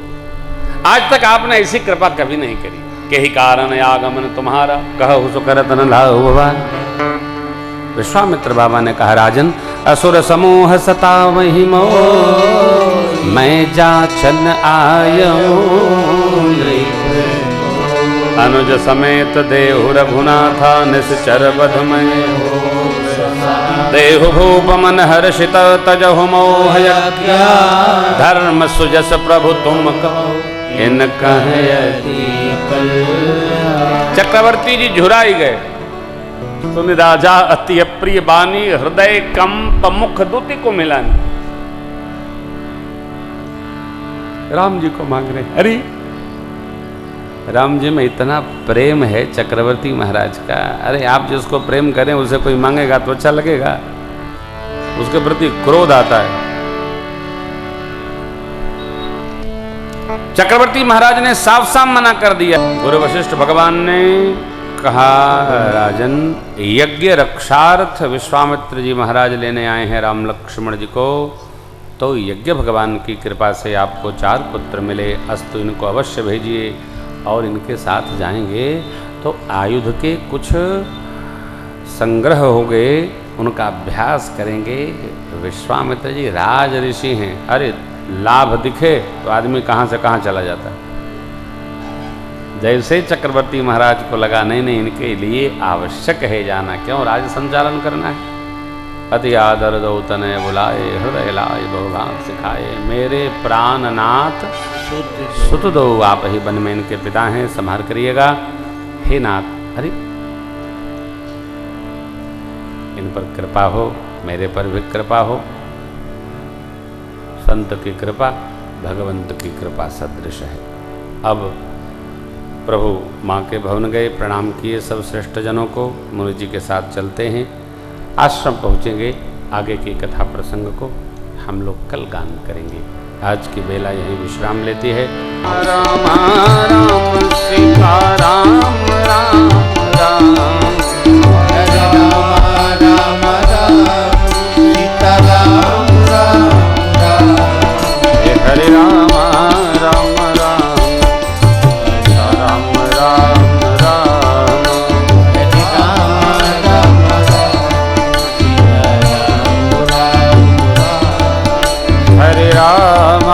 आज तक आपने ऐसी कृपा कभी नहीं करी, के ही कारण आगमन तुम्हारा, कहु सुकरत न लाहु भवान। विश्वामित्र बाबा ने कहा, राजन असुर समूह सतावहि मोह, मैं जाचन आयो अनुज समेत देहु रघुनाथा निश्चर बध में। देहु भूप मन हर्षित तजहु मोह यज्ञ, धर्म सुजस प्रभु तुम कहो इन कहे। चक्रवर्ती जी झुराई गए, सुन राजा अति प्रिय बानी, हृदय कंप मुख दूती को मिलानी। राम जी को मांग रहे, अरे राम जी में इतना प्रेम है चक्रवर्ती महाराज का। अरे आप जिसको प्रेम करें उसे कोई मांगेगा तो अच्छा लगेगा, उसके प्रति क्रोध आता है। चक्रवर्ती महाराज ने साफ साफ मना कर दिया। गुरु वशिष्ठ भगवान ने कहा, राजन यज्ञ रक्षार्थ विश्वामित्र जी महाराज लेने आए हैं राम लक्ष्मण जी को, तो यज्ञ भगवान की कृपा से आपको 4 पुत्र मिले, अस्तु इनको अवश्य भेजिए। और इनके साथ जाएंगे तो आयुध के कुछ संग्रह हो गए, उनका अभ्यास करेंगे। विश्वामित्र जी राज ऋषि हैं, अरे लाभ दिखे तो आदमी कहाँ से कहाँ चला जाता है। जैसे चक्रवर्ती महाराज को लगा नहीं नहीं इनके लिए आवश्यक है जाना, क्यों राज्य संचालन करना है। अति आदर दो तनय बुलाए, हृदय लाए बहुभाग सिखाए, मेरे प्राणनाथ सुत दो आप ही बन में इनके पिता हैं, संभाल करिएगा हे नाथ। अरे इन पर कृपा हो, मेरे पर भी कृपा हो। संत की कृपा भगवंत की कृपा सदृश है। अब प्रभु माँ के भवन गए, प्रणाम किए सब श्रेष्ठ जनों को, मुनि जी के साथ चलते हैं, आश्रम पहुँचेंगे। आगे की कथा प्रसंग को हम लोग कल गान करेंगे। आज की बेला यहीं विश्राम लेती है। राम राम सीता राम राम राम, राम राम राम सीता राम राम राम, हरे राम राम राम राम राम राम, हरे राम राम राम सीता राम राम राम, हरे राम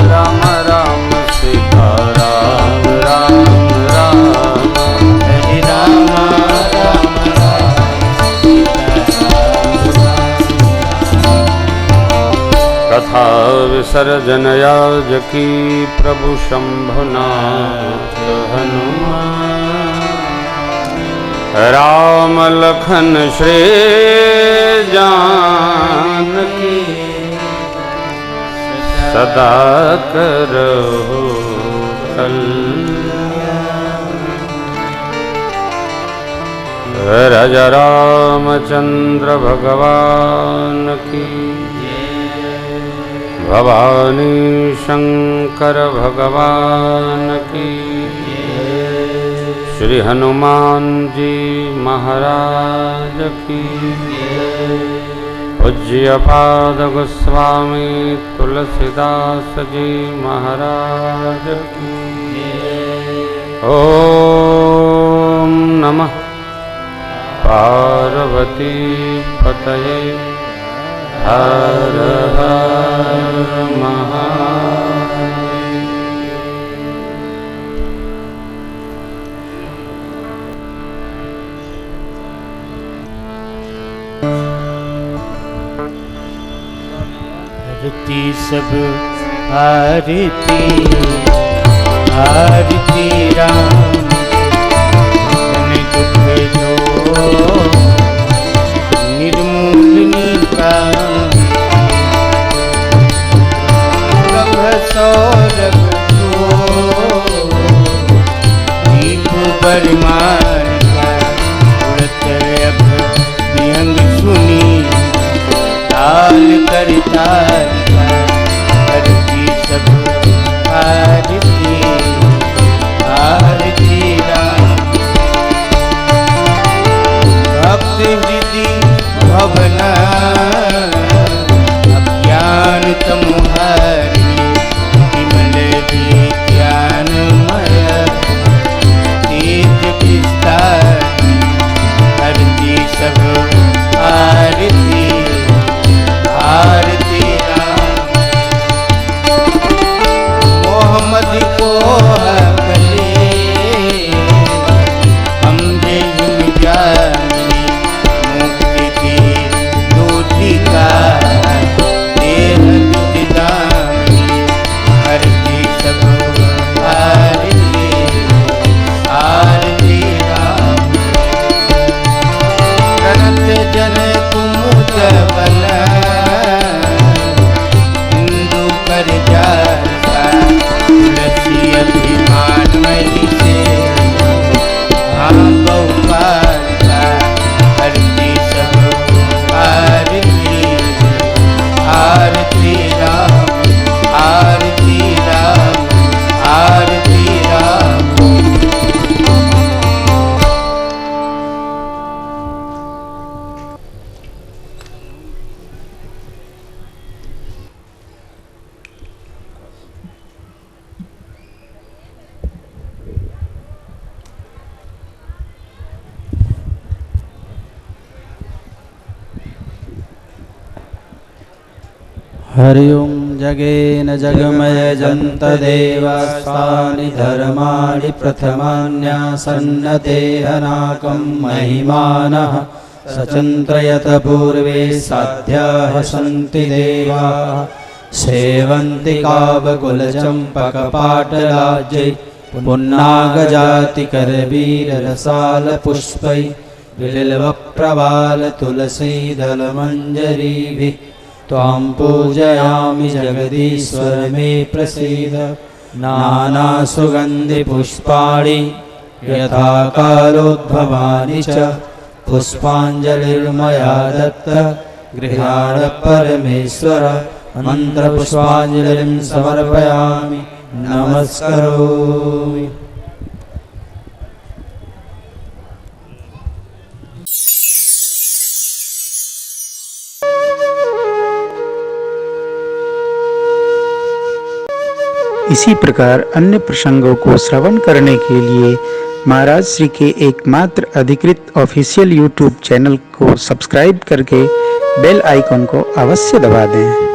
राम राम सीता राम राम राम, हरे राम राम राम सीता राम राम। कथा विसर्जन याज की प्रभु शंभुनाथ हनुमान, राम लखन श्री जानकी, सदा करो कल्याण। राजा रामचंद्र भगवान की, भवानी शंकर भगवान की, श्री हनुमान जी महाराज की, पूज्य पाद गोस्वामी तुलसीदास जी महाराज की। ओम नमः पार्वती पतये हर हर महादेव। आरती सब आरती आरती राम जन दुख दो निर्मूल निकाम प्रभ सौरभ को दीप बरमान उड़त अब विहंग सुनी ताल कर ताल आरती सब आरती आरती राम भक्त हृदय भवना अज्ञान तमुहारी विमल ज्ञानमय तेज विस्तार आरती सब आरती आरती राम मोहम्मद को हकले हम जय जानी मुक्ति की दूधिका देह दुदानी आरती सब आरती आरती राम प्रणत जन कुमुद बल हिंदू कर जाता तुलसी अभिमान मही से हम बहुपाता आरती सब आरती आरती राम आरती राम आरती राम। हरि ओं जगेन जगमय जन्त देवास्तानि धर्माणि प्रथमान्यासन्नते हनाकं महिमानः सचन्त्रयत पूर्वे साध्याः सन्ति देवाः सेवन्ति कावकुलचम्पकपाटलाज्यै पुन्नागजातिकरवीररसालपुष्पै विल्वप्रवालतुलसीदलमञ्जरीभिः त्वां पूजयामि जगदीश्वर मे प्रसीद। नानासुगन्धिपुष्पाणि यथा कालोद्भवानि च पुष्पाञ्जलिर्मया दत्त गृहाण परमेश्वर। मन्त्रपुष्पाञ्जलिं समर्पयामि नमस्करोमि। इसी प्रकार अन्य प्रसंगों को श्रवण करने के लिए महाराज श्री के एकमात्र अधिकृत ऑफिशियल यूट्यूब चैनल को सब्सक्राइब करके बेल आइकन को अवश्य दबा दें।